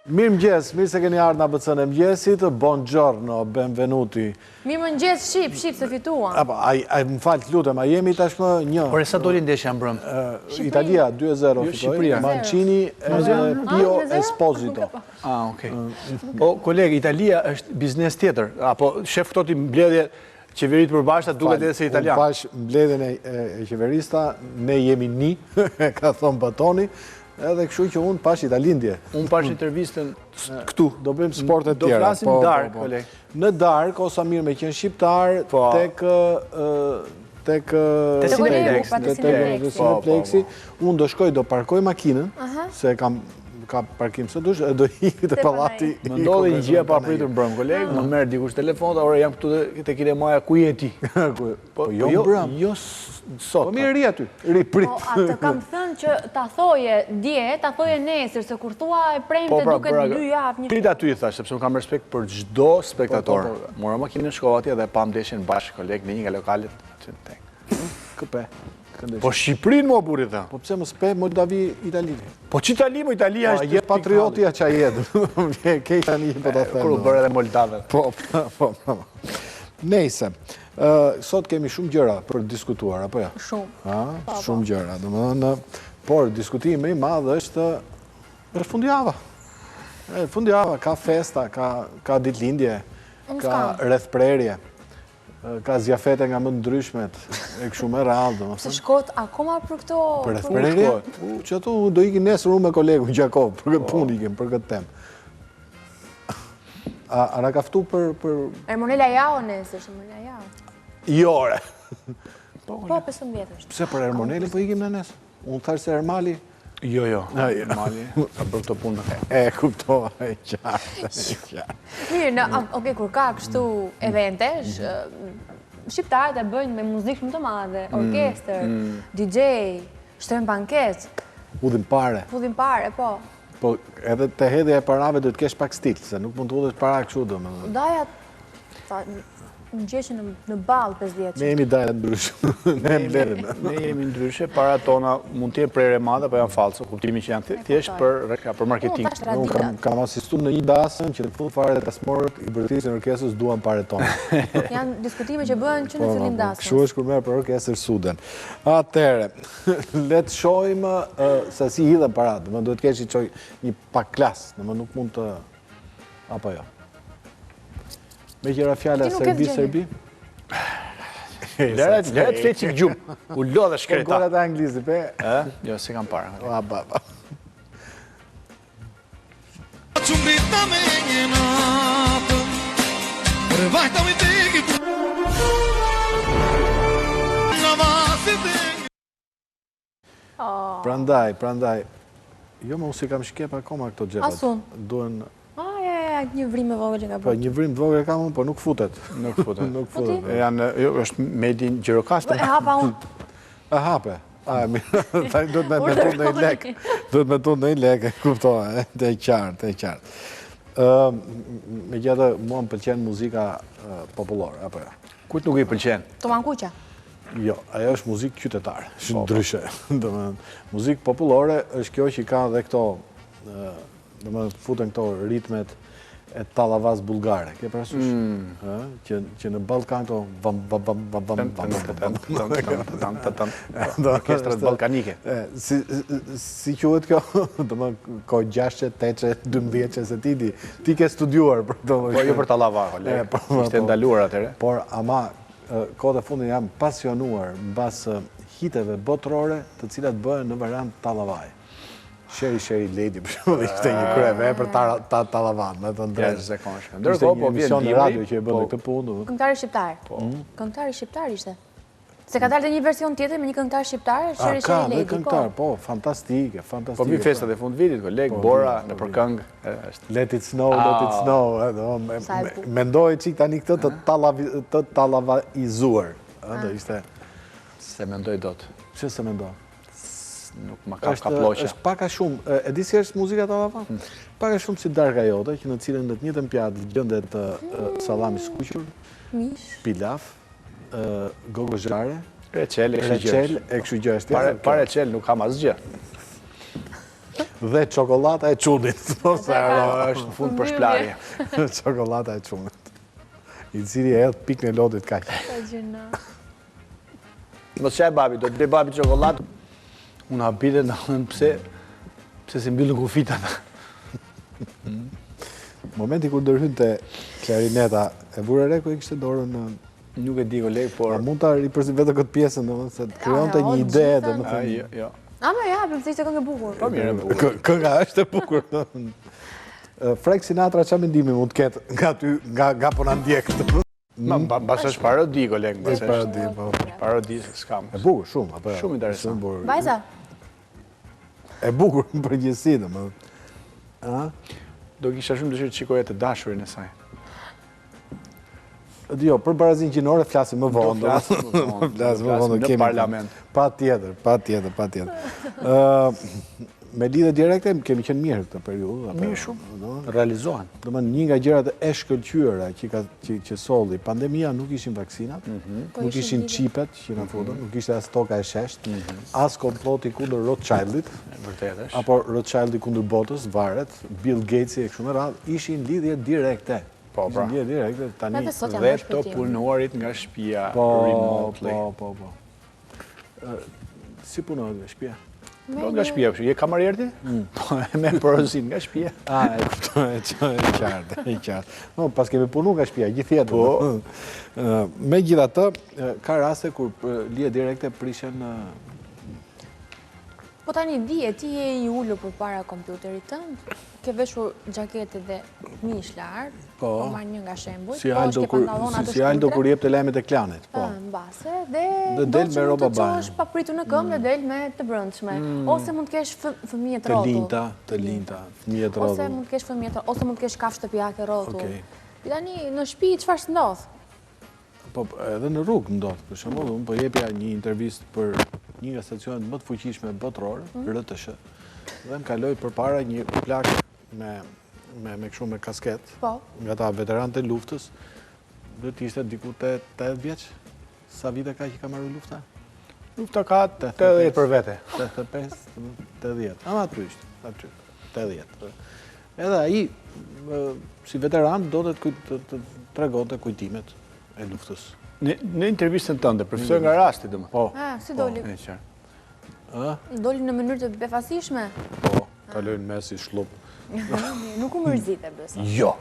Mirë mëgjes, mirë se keni ardhë në ABC-n e mëgjesit, buongiorno, benvenuti. Mirë mëngjes, shqip se fituan. Më falë të lutem, a jemi tashmë një. Por e sa doli ndeshja mbrëm? Italia 2-0 fitoj, Mancini e Pio Esposito. Okej. Po, kolegë, Italia është biznes tjetër, apo shef këto ti mbledhje qeverit përbashkëta duket edhe se italian. Unë pash mbledhjen e qeverista, ne jemi një, ka thonë Batoni, edhe kështu që unë pash Italindje. Unë pash intervistën këtu. Do bëjmë sportet tjera. Do flasim dark, kolegë. Në dark, osa mirë me qenë shqiptar, tek Cineplexi, unë do shkoj, do parkoj makinën, se ka parkim së dush, e do hikë të palati. Më ndodhe një gjë pa pritur mbrëm, kolegë, më merë dikush telefon, dhe ore jam këtu të kinemaja, ku je ti? Po jo mbrëm. Jo sot. Po mirë ri aty, ri prit. Po atë kam thënë që ta thoje dje, ta thoje nesër, se kur thua e premte duket 2 javë një... Prit aty i thash, sepse më kam respekt për çdo spektator. Mora makinën shkova atje dhe pam ndeshjen bashkë, kolegë, në një nga lokalet aty në tek. Këpe. Po Shqiprin mo buri tha. Po pse më spe Moldavi Italinë? Po që Itali mo Italia është... Je patriotja që a jetë. Kej tani po të thëmë. Kërë bërë edhe Moldave. Po. Nejse. Sot kemi shumë gjëra për diskutuar, apo ja? Shumë. Shumë gjëra. Por diskutimi i madh është fundjava. Fundjava ka festa, ka ditëlindje, ka rrethprerje. Ka zjafete nga më ndryshmet, e këshu me radhë. Se shkot akoma për këto... Për rrethprerje? Që atu do ikin nesër unë me kolegu Gjakov, për këtë punë ikim, për këtë temë. A na kaftu për... Ermonela Jao nesër, Ermonela Jao. Jore! Po, 15 vjetër. Pse për Ermonelin po ikim në nesër? Unë thash se Ermali... Jo. Ermali ka bërë këto punë. E, kuptova, e qartë. Mirë, kur ka kështu evente, shqiptarët e bëjnë me muzikë shumë të madhe, orkester, DJ, shtojnë banket. Udhim pare, po. Po, edhe të hedhja e parave do të kesh pak stil, se nuk mund të udhësh para kështu do me... Daja, në gjeshin në balë 50. Ne jemi daja ndryshë, ne mbledhim. Ne jemi ndryshë, para tona mund t'je prerje madhe, po janë falso, kuptimi që janë thjesht për marketing. Unë kam asistu në një dasën që në fund fare të smorët i bërtisë në orkestrës duan pare tonë. Janë diskutime që bëhen që në fillim dasën. Kështu është kur merë për orkestrë Suden. Atere, letë shojmë se si hidhen paratë, më duhet kesh i qoj një pak klasë, në më nuk mund të... Apo jo. Me qëra fjalla Serbi? Leret fletë që gjumë, u lo dhe shkreta. Po golet e Anglisi, pe? Jo, se kam parë. Prandaj, jo më usi kam shkep akoma këto gjepat. Asun? Duen... Një vrim e vogël që nga Po, një vrim të vogël e kam unë, po nuk futet. Nuk futet. është made in Gjirokastër. E hapa unë. E hape. Do të me tunë në i lek. Do të me tunë në i lek, e kuptoha. Të e qartë. Me gjithë, mua më pëlqenë muzika popullore, apo ja? Kujt nuk i pëlqenë? Toman Kuqa? Jo, ajo është muzikë qytetare, është ndryshe. Muzikë popullore është kjo që ka dhe këto, dhe më futen këto ritmet e talavas bulgare. Ke parasysh? Që në Ballkan këto orkestrat balkanike. Si quhet kjo? Do më ko 6, 8, 12 se ti ke studiuar për këto. Po jo për talava, ishte ndaluar atëre. Por ama kohët e fundit jam pasionuar mbas hiteve botërore të cilat bëhen në variant talavaj. Sheri Lady, për shumë, ishte një kreve për Talavan, me të ndrejtë. Zakonshme. Ishte një emision në radio që e bëndë këtë punë. Këngëtari shqiptar. Këngëtari shqiptar ishte. Se ka dalë dhe një version tjetër me një këngëtar shqiptar, Sheri Ka, Lady. dhe këngëtar, po, fantastike. Po mi festat e fund vitit, koleg, Bora, në për këngë. Let it snow. Mendoj qik tani këtë të talavaizuar. Se mendoj dot. Që se mendoj? Nuk ma ka ploqe. është paka shumë, e di si është muzika talavan? Paka shumë si Darka Jote, që në cilën në të njëjtën pjatë gjendet sallami skuqur, pilaf, gogozhare, Reçel, e kështu gjë është. Pa reçel nuk kam asgjë. Dhe çokolata e çunit. Është në fund për shplarje. Çokolata e çunit. I cili e hedh pikën e lotit kaq. Mos qaj babi, do të bëj babi çokoladë. Unë habite në pse si mbyllën kufita. Momenti kur ndërhyn te klarineta, e vure re ku i kishte dorën në... Nuk e di koleg, por... A mund ta ripërsi vetë këtë pjesën, domethënë se të krijonte një ide, domethënë. Jo. Ama ja, për ishte këngë e bukur. Po mirë e bukur. Kënga është e bukur. Frank Sinatra çfarë mendimi mund të ketë nga ty, nga po na ndjek këtë? Mbas është parodi, koleg, mbas është. Parodi, po. Parodi, s'kam. E bukur shumë, apo? Shumë interesant. Vajza? E bukur në përgjithësi, domethënë. Do kisha shumë dëshirë të shikoja të dashurin e saj. Jo, për barazin gjinore flasim më vonë. Flasim më vonë në parlament. Pa tjetër. Me lidhe direkte kemi qenë mirë këtë periudhë. Mirë shumë, realizohen. Një nga gjërat e shkëlqyera që solli pandemia nuk ishin vaksinat, nuk ishin çipet që na futën, nuk ishte as toka e shesht, as komploti kundër Rothschildit, apo Rothschildi kundër botës, varet, Bill Gatesi e kështu me radhë, ishin lidhje direkte. Po, pra. Dhe të punuarit nga shtëpia remotely. Po. Si punohet nga shtëpia? Po nga shtëpia, je kamarier ti? Po, me porozin nga shtëpia. E qartë. No, pas kemi punu nga shtëpia, gjithjetë. Po. Megjithatë, ka raste kur lidhje direkte prishen. Po tani dije, ti je i ulur përpara kompjuterit tënd, ke veshur xhaketë dhe mish lart, po marr një nga shembuj, si Aldo kur jep të lajmet e klanit, po. Mbase dhe del me rroba bane. Çosh pa pritur në këmbë dhe del me të brendshme, ose mund të kesh fëmijë të rrotull. Të linta, fëmijë të rrotull. Ose mund të kesh fëmijë të ose mund të kesh kafshë shtëpiake rrotull. Tani në shtëpi çfarë s'ndodh? Po edhe në rrugë ndodh, për shembull, unë po jepja një intervistë për një nga stacionet më të fuqishme botërore, RTS, dhe më kaloj përpara një plak me kështu me kasket, nga ta veteranët e luftës, dhe t'ishte diku të 80 vjeç, sa vite ka që ka marrë lufta? Lufta ka 80 për vete. 85, 80, ama aty ishte, 80. Edhe ai, si veteran, do të tregonte kujtimet e luftës. Në intervistën tënde, përfitoj nga rasti, dëmë. Po. Si doli? Doli në mënyrë të befasishme? Po, kaloj në mes i shlup. Nuk u mërzite, besoj. Jo.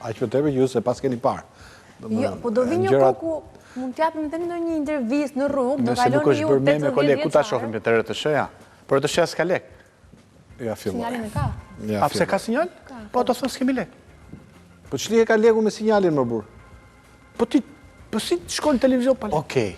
Aq për tepër ju se pas keni parë. Jo, po do vi një kohë ku mund t'japim edhe në një intervistë në rrugë, do kaloni ju 80 vjeçare. Nëse nuk është bërë me kolegë, ku ta shohim të RTS-ja? Por RTS-ja s'ka lek. Ja, filloj. Sinjalin e ka? A pse ka sinjal? Po, do thonë s'kemi lek. Po ç'li e ka leku me sinjalin më burr? Po si të shkon në televizion pa lek? Okej.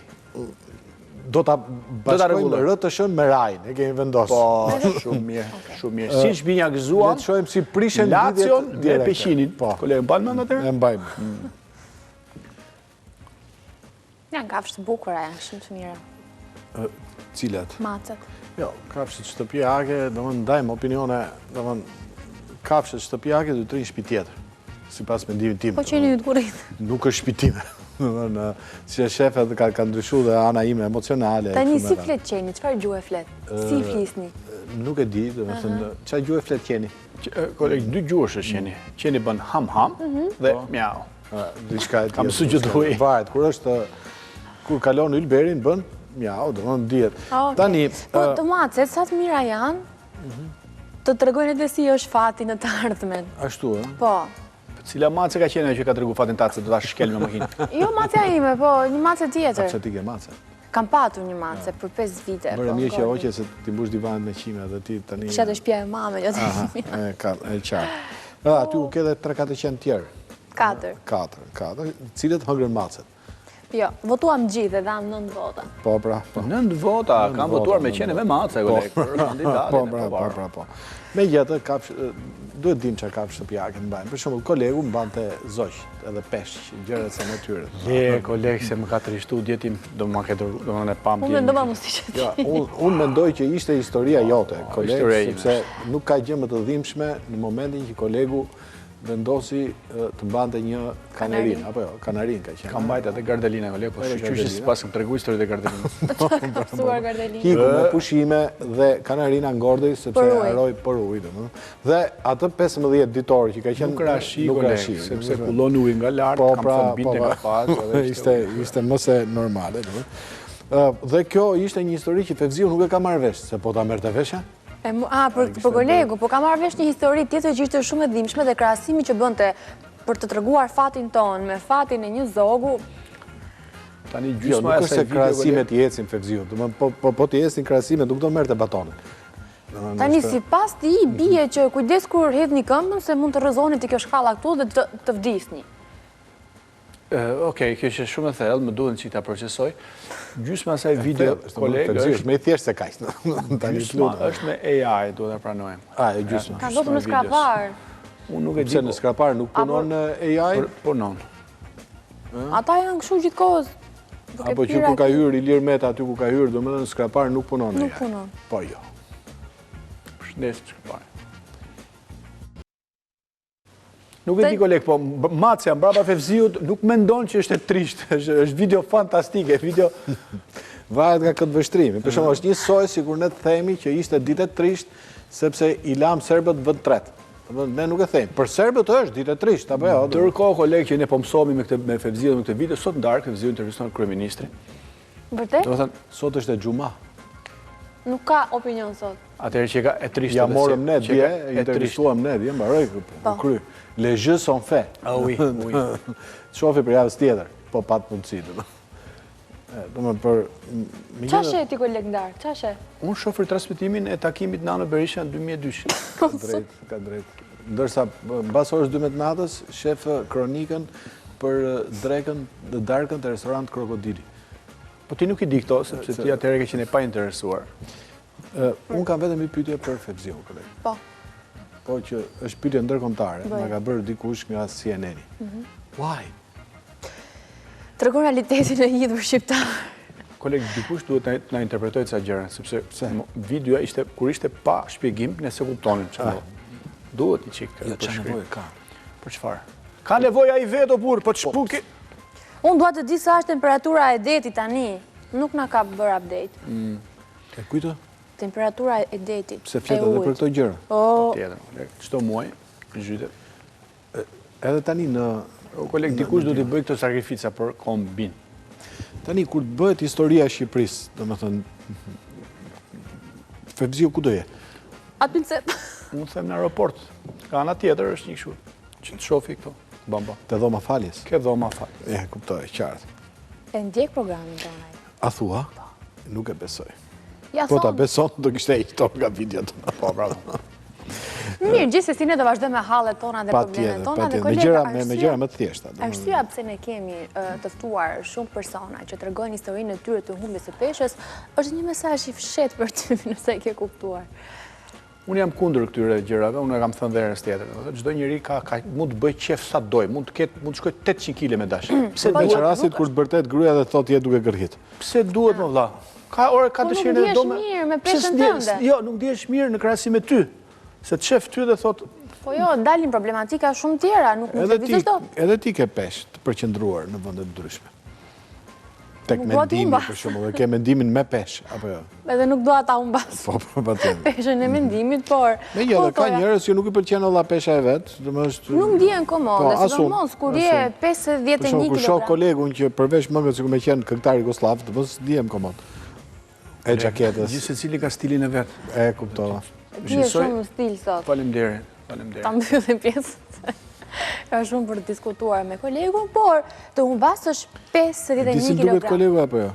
Do ta bashkojmë RTS-n me Rajin, e kemi vendosur. Po, shumë mirë. Si shbinja gëzuam, le të shohim si prishen Lacion dhe Peqinin. Kolegë, mbajmë mend atëherë? E mbajmë. Janë kafshë të bukura, janë shumë të mira. Cilat? Macet. Jo, kafshët shtëpiake, domethënë ndajmë opinione, domethënë kafshët shtëpiake do të rinë shtëpi tjetër. Sipas mendimit tim. Po qeni ju të kurrit. Nuk është shtëpi time. Si e shefe ka ndryshu dhe ana ime emocionale. Tani si flet qeni, çfarë gjuhë flet? Si flisni? Nuk e di, domethënë çfarë gjuhë flet qeni? Kolegë, dy gjuhësh është qeni. Qeni bën ham dhe mjau. Diçka e tjetër. Kam sugjeruar. Varet, kur kalon ylberin bën mjau, domethënë dihet. Tani, po të macet sa të mira janë, të tregojnë edhe si është fati në të ardhmen. Ashtu, ë? Po. Cila mace ka qenë që ka tregu fatin tatë se do ta shkel me makinë? Jo macja ime, po, një mace tjetër. Pse ti ke mace? Kam patur një mace për 5 vite. Bërë mirë që hoqe se ti mbush divanin me qime dhe ti tani... Kisha të shtëpia e mame, jo të imi. E qartë. Aty u ke dhe 3-4 qenë tjerë? 4. Cilët hëngrën macet? Jo, votuam gjithë dhe dham 9 vota. Po, pra. 9 vota, kam votuar me qene me mace, kolegë. Po. Me gjetë, duhet dim që kafshë shtëpiake në bajnë. Për shumë, kolegu më bante zoq, edhe peshq, gjërat sa natyre. Kolegë, se më ka trishtu djetim, do më këtë në pam Unë mendova mos t'i që ti. Unë mendoj që ishte historia jote, kolegë, sepse nuk ka gjë më të dhimbshme në momentin që kolegu vendosi të mbante një kanerin, apo jo, kanarin ka qenë. Ka mbajt atë Gardelina, koleg, po shqyqysh pas kam tregu historitë e Gardelinës. Pësuar Gardelina. Hiku me pushime dhe kanarina ngordej sepse haroj për ujë. Dhe atë 15 ditor që ka qenë nuk rashi, koleg, sepse kullon ujë nga lartë, kam thënë binte nga pas. Ishte mëse normale. Dhe kjo ishte një histori që Fevziu nuk e ka marrë vesh, se po ta merrte vesha. Për kolegu, po ka marrë vesh një histori tjetër që ishte shumë e dhimbshme dhe krahasimi që bënte për të treguar fatin ton me fatin e një zogu. Tani Jo, nuk është se krahasimet i ecin Fevziu, po të ecin krahasimet nuk do merrte batonin. Tani sipas ti bie që kujdes kur hedhni këmbën se mund të rrëzoni ti kjo shkalla këtu dhe të vdisni. Okej, kjo është shumë e thellë, më duhet që ta procesoj. Gjysma asaj video, koleg, është me thjesht se kaq. Gjysma është me AI, duhet ta pranojmë. E gjysma. Ka ndodhur në skrapar. Unë nuk e di. Pse në skrapar nuk punon AI? Punon. Ata janë kështu gjithkohës. Apo që kur ka hyrë Ilir Meta aty ku ka hyrë, domethënë në skrapar nuk punon AI. Nuk punon. Po jo. Shëndes skrapar. Nuk e di koleg, po Macja mbrapa Fevziut nuk mendon që është e trisht, është video fantastike, video... Varet nga këtë vështrimi. Për shumë është një soj si kur ne të themi që ishte ditë e trisht, sepse i lam serbët vët tret. Ne nuk e themi. Për serbët është ditë e trisht, apo jo? Ndërkohë, koleg, që ne po mësohemi me Fevziut me këtë video, sot ndarë Fevziu interviston kryeministri. Vërtet? Sot është e gjuma. Nuk ka opinion sot. Atëherë që ka e trisht. Ja morëm ne dje, intervistuam ne dje, mbaroj kry. Les jeux sont faits. Ah oui, oui. Shofi për javës tjetër, po pat mundësi. Qa she ti koleg ndarë? Qa she? Unë shofër transmitimin e takimit Nano Berisha në 2002. Ka drejt. Ndërsa, bas orës 12 natës, shef kronikën për drekën dhe darkën të restorant Krokodili. Po ti nuk i di këto, sepse ti atëherë ke qenë pa interesuar. Unë kam vetëm një pyetje për Fevziu, koleg. Po. Po që është pyetje ndërkombëtare, ma ka bërë dikush nga CNN-i. Why? Tregon realitetin e hidhur shqiptar. Koleg, dikush duhet na interpretojë ca gjëra, sepse videoja ishte kur ishte pa shpjegim, ne se kuptonim çfarë. Duhet një çik për shkrim. Për çfarë? Ka nevojë ai vetë burr, po ç'puki. Unë dua të di sa është temperatura e detit tani. Nuk na ka bërë update. E kujto? Temperatura e detit. Pse fletë edhe për këto gjëra? Tjetër, çdo muaj zhytet. Edhe tani në koleg dikush do t'i bëj këto sakrifica për kombin. Tani kur të bëhet historia e Shqipërisë, domethënë Fevziu ku do je? Aty në cep. Unë them në aeroport. Ka ana tjetër është një kështu që të shofi këto. Bamba. Te dhoma faljes. Ke dhoma faljes. E kuptoj, qartë. E ndjek programin tonë ai. A thua? Nuk e besoj. Ja po ta beson, do kishte hequr nga videot. Po, bravo. Mirë, gjithsesi ne do vazhdojmë me hallet tona dhe problemet tona dhe kolega. Me gjëra më të thjeshta. Arsyeja pse ne kemi të ftuar shumë persona që tregojnë historinë e tyre të humbjes së peshës, është një mesazh i fshehtë për ty, nëse e ke kuptuar. Unë jam kundër këtyre gjërave, unë e kam thënë dhe herës tjetër. Çdo njeri mund të bëj qef sa doj, mund të shkoj 800 kg me dash. Pse në rastit kur të bërtet gruaja dhe thotë je duke gërhit? Pse duhet më vëlla? Ka dëshirën e domë. Nuk ndihesh mirë me peshën tënde. Jo, nuk ndihesh mirë në krahasim me ty. Se të shef ty dhe thotë po jo, dalin problematika shumë tjera, nuk mund të vizosh dot. Edhe ti ke peshë të përqendruar në vende të ndryshme. Tek mendimi për shembull, ke mendimin me peshë apo jo? Edhe nuk dua ta humbas. Po, patjetër. Peshën e mendimit, por jo, ka njerëz që nuk i pëlqen olla pesha e vet, domethënë nuk ndihen komode, sidomos kur je 51 kg. Kur shoh kolegun që përveç mëngës sikur më qen këngëtar jugosllav, domos ndihem komod. E xhaketës. Gjithë secili ka stilin e vet. E kuptova. Ti je shumë stil sot. Faleminderit. Ta mbyllim pjesën. Ka shumë për të diskutuar me kolegun, por të humbasësh 51 kg. Disi duket kolegu apo jo?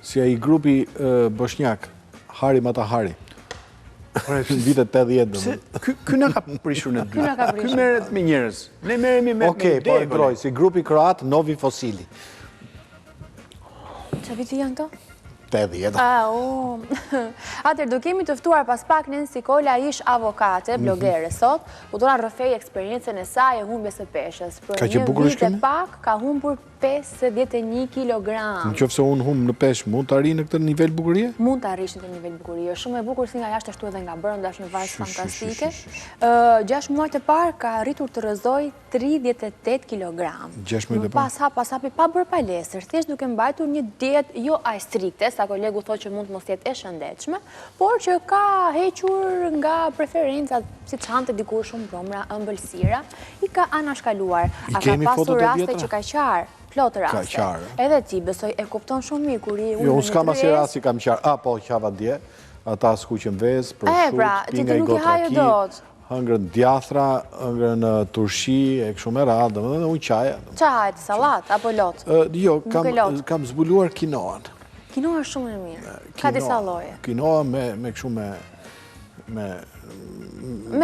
Si ai grupi bosnjak, Hari Matahari. Vitet 80 domethënë. Ky na ka prishur në dy. Ky merret me njerëz. Ne merremi me Okej, po e ndroj si grupi kroat Novi Fosili. Çfarë viti janë këto? 80. Atër, do kemi të ftuar pas pak Nensi Kola, ish avokate, blogere sot, u dona rrëfej eksperiencën e saj e humbjes së peshës. Për një vit e pak ka humbur 51 kilogram. Në qoftë se unë humb në peshë, mund të arri në këtë nivel bukurie? Mund të arrish në këtë nivel bukurie. Shumë e bukur si nga jashtë ashtu edhe nga brenda, është një vajzë fantastike. 6 muajt e parë ka arritur të rrëzoj 38 kilogram. 6 muajt e parë? Pas hapi pa bërë palestër, thjesht duke mbajtur një dietë jo aq strikte, sa kolegu thotë që mund të mos jetë e shëndetshme, por që ka hequr nga preferencat, si çante dikur shumë bromra, ëmbëlsira, i ka anashkaluar. A ka pasur raste që ka qarë? Plot raste. Edhe ti, besoj, e kupton shumë mirë kur i unë në unë s'kam asnjë rasti kam qarë. Po, qava dje, ata skuqen vezë, prosciutto, pinga i gotraki, hëngrën djathra, hëngrën turshi, e kështu me radhë, domethënë unë qaja. Çaj, sallat apo lot? Jo, kam zbuluar kinoan. Kinoa është shumë e mirë. Ka disa lloje. Kinoa me kështu me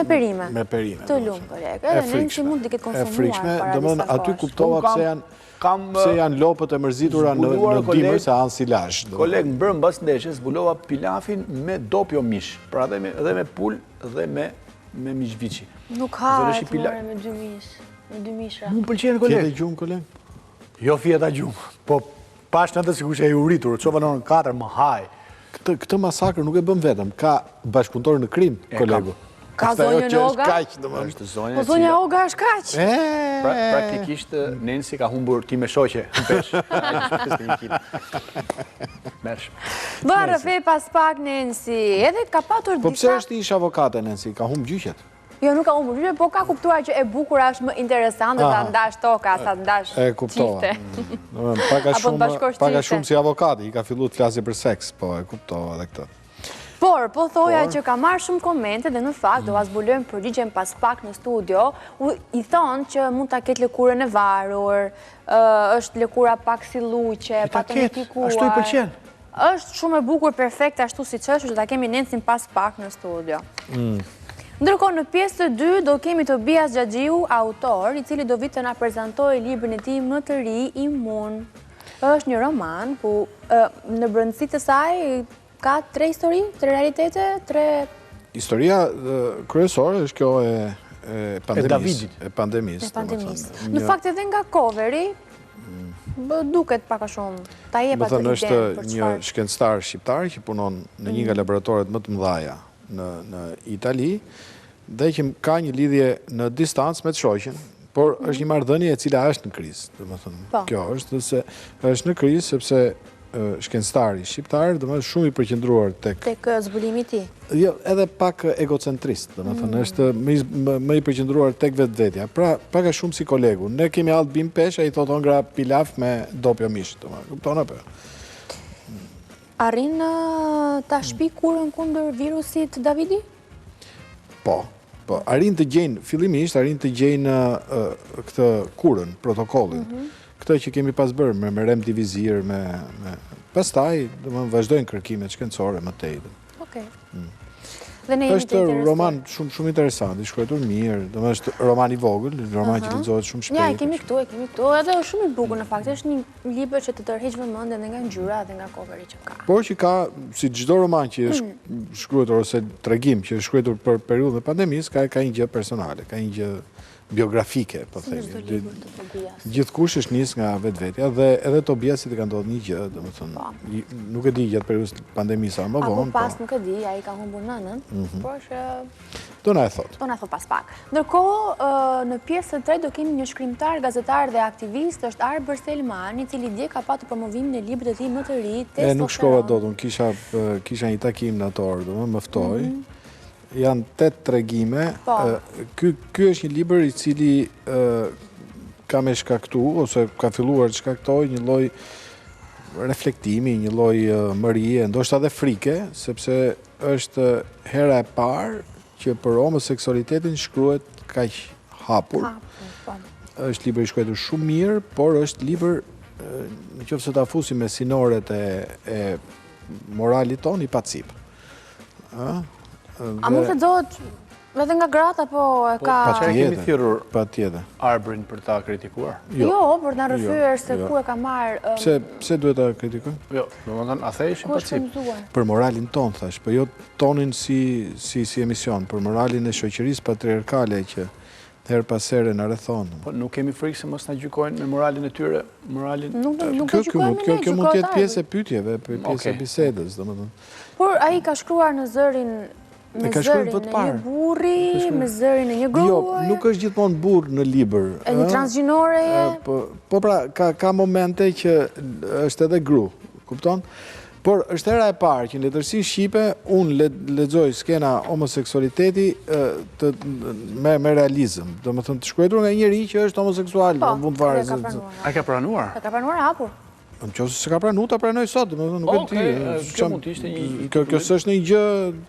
perime. Me perime. Të lumë, koleg. Edhe Nensi mund të ketë konsumuar para disa kohësh. Aty kuptova se janë lopët e mërzitura në dimër se anë silazh. Koleg, më brëm bas ndeshjes, zbulova pilafin me dopjo mish, pra edhe me pul dhe me mishvici. Nuk ha e të more me 2 mish, me 2 mishra. Mu pëlqenë, koleg. Fjeta gjumë, koleg? Jo fjeta gjumë, po pash në të sigurisht e u rritur, qova në orën 4 më haj. Këtë masakrë nuk e bëm vetëm, ka bashkëpunëtor në krim, kolegu. Ka zonjën Oga? Po zonja Oga është kaq? Praktikisht Nensi ka humbur ti me shoqe në peshë. Bëra rrëfej pas pak Nensi, edhe ka patur disa... Po pse është ish avokate Nensi, ka humbur gjyqet? Jo, nuk ka humbur gjyqet, po ka kuptuar që e bukur është më interesante ta ndash toka, sa ndash qifte. E kuptova. Paka shumë si avokati, i ka fillu të flasi për seks, po e kuptova dhe këtë. Por, po thoja që ka marrë shumë komente dhe në fakt do azbulojmë përgjigjen pas pak në studio, i thonë që mund ta ketë lëkurën e varur, është lëkura pak si luqe, pa të nëpikuar. Ashtu i pëlqen. Është shumë e bukur, perfekt, ashtu si që është, që ta kemi Nensin pas pak në studio. Ndërkohë në pjesë të 2 do kemi Tobias Xhaxhiu, autor, i cili do vitë të na prezantojë librin e tij më të ri, Imun. Është një roman, ku në brendësi të saj ka 3 histori, 3 realitete, 3... Historia kryesore është kjo e pandemisë. Në fakt edhe nga coveri, duket paka shumë. Ta jepa të ide për çfarë. Është një shkencëtar shqiptar që punon në një nga laboratoret më të mëdha në Itali, dhe që ka një lidhje në distancë me të shoqen, por është një marrëdhënie e cila është në krizë. Domethënë, kjo është në krizë sepse shkencëtari shqiptar, domethënë shumë i përqendruar tek zbulimi i tij. Jo, edhe pak egocentrist, domethënë është më i përqendruar tek vetvetja. Pra, pak a shumë si kolegu. Ne kemi hall bim peshë, ai thotë ngra pilaf me dopjo mish, domethënë. Kupton apo? Arrin ta shpi kurën kundër virusit Davidi? Po. Arrin të gjejnë fillimisht, arrin të gjejnë këtë kurën, protokollin. Këtë që kemi pas bërë me remdesivir, pastaj vazhdojnë kërkimet shkencore më tej. Okej. Është roman shumë interesant, i shkruar mirë, është roman i vogël, roman që lexohet shumë shpejt. Ja, e kemi këtu, edhe është shumë i bukur në fakt, është një libër që të tërheq vëmendjen edhe nga ngjyra dhe nga coveri që ka. Por që ka, si çdo roman që është shkruar ose tregim që është shkruar për periudhën e pandemisë, ka një gjë personale, ka një gjë biografike, po themi. Gjithkush është nis nga vetvetja dhe edhe Tobiasit e ka ndodhur një gjë, domethënë, nuk e di gjatë periudhës pandemisë më vonë. Apo pas nuk e di, ai ka humbur nënën, por që do na e thot. Do na thot pas pak. Ndërkohë, në pjesën e 3 do kemi një shkrimtar, gazetar dhe aktivist, është Arber Selman, i cili dje ka patur promovimin e librit të tij më të ri, Testosteron. Nuk shkova dot, unë kisha një takim nator, domethënë më ftoi. Janë 8 tregime. Ky është një libër i cili ka me shkaktu, ose ka filluar të shkaktoj një lloj reflektimi, një lloj mërie, ndoshta edhe frike, sepse është hera e parë që për homoseksualitetin shkruhet kaq hapur. Është libër i shkruar shumë mirë, por është libër, nëse ta fusim me sinoret e moralit ton, i pacip. A mund të lexohet Vetë nga gratë, apo ka... Çfarë kemi thirrur Patjetër. Arbrin për ta kritikuar? Jo, për të na rrëfyer se ku e ka marrë... Pse duhet ta kritikoj? Jo, domethënë a thëshin Ku pa është cip. frymzuar? Për moralin ton, thash, për jo tonin si emision, për moralin e shoqërisë patriarkale që her pas here na rrethon. Po nuk kemi frikë se mos na gjykojnë me moralin e tyre, moralin... Nuk e gjykojmë ne, Kjo mund të jetë pjesë e pyetjeve, pjesë e bisedës, domethënë. Por ai ka shkruar në zërin me zërin e një burri, me zërin e një gruaje. Jo, nuk është gjithmonë burr në libër. E një transgjinoreje. Po pra, ka momente që është edhe gru, kupton? Por është hera e parë që në letërsinë shqipe unë lexoj skena homoseksualiteti me realizëm. Domethënë të shkruar nga një njerëz që është homoseksual, në fund fare. Ai ka pranuar? Ka pranuar hapur. Në qoftë se ka pranuar, ta pranoj sot, domethënë nuk e di. Kjo mund të ishte një... Kjo s'është një gjë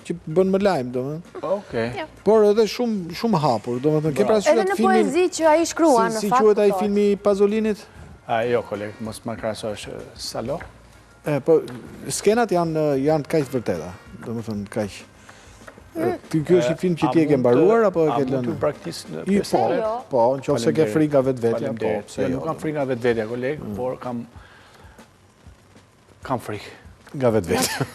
që bën më lajm, domethënë. Okej. Por edhe shumë hapur, domethënë ke parasysh edhe në poezi që ai shkrua në fakt. Si quhet ai filmi Pazolinit? Jo, koleg, mos ma krahasosh Salo. Po skenat janë kaq të vërteta, domethënë kaq. Ky është një film që ti e ke mbaruar apo e ke lënë? A mund të praktikis në pjesën? Po, nëse ke frikë nga vetvetja, po. Nuk kam frikë nga vetvetja, koleg, por kam frikë. Nga vetvetja.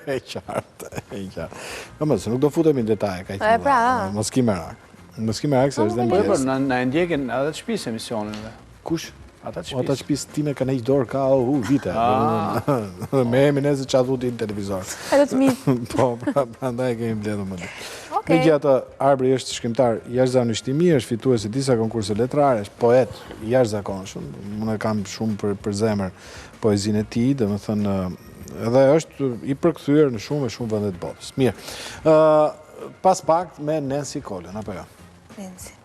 E qartë, e qartë. Se nuk do futemi në detaje, kaq të pra. mos ki merak. Mos ki merak se është dhe Po, mbjes. na e ndjekin edhe të shtëpisë emisionin. Kush? Ata të Ata shtëpisë. shtëpisë time kanë heq dorë ka vite. Me emin e se qa thuti në televizor. Edhe të mirë. Po, prandaj kemi mbledhur më. Megjithatë, Arbri është shkrimtar jashtëzakonishtimi, është fitues i disa konkurse letrare, është poet i jashtëzakonshëm. Unë kam shumë për zemër poezinë e tij, domethënë edhe është i përkthyer në shumë vende të botës. Mirë. Pas pak me Nancy Collen, apo jo? Nancy.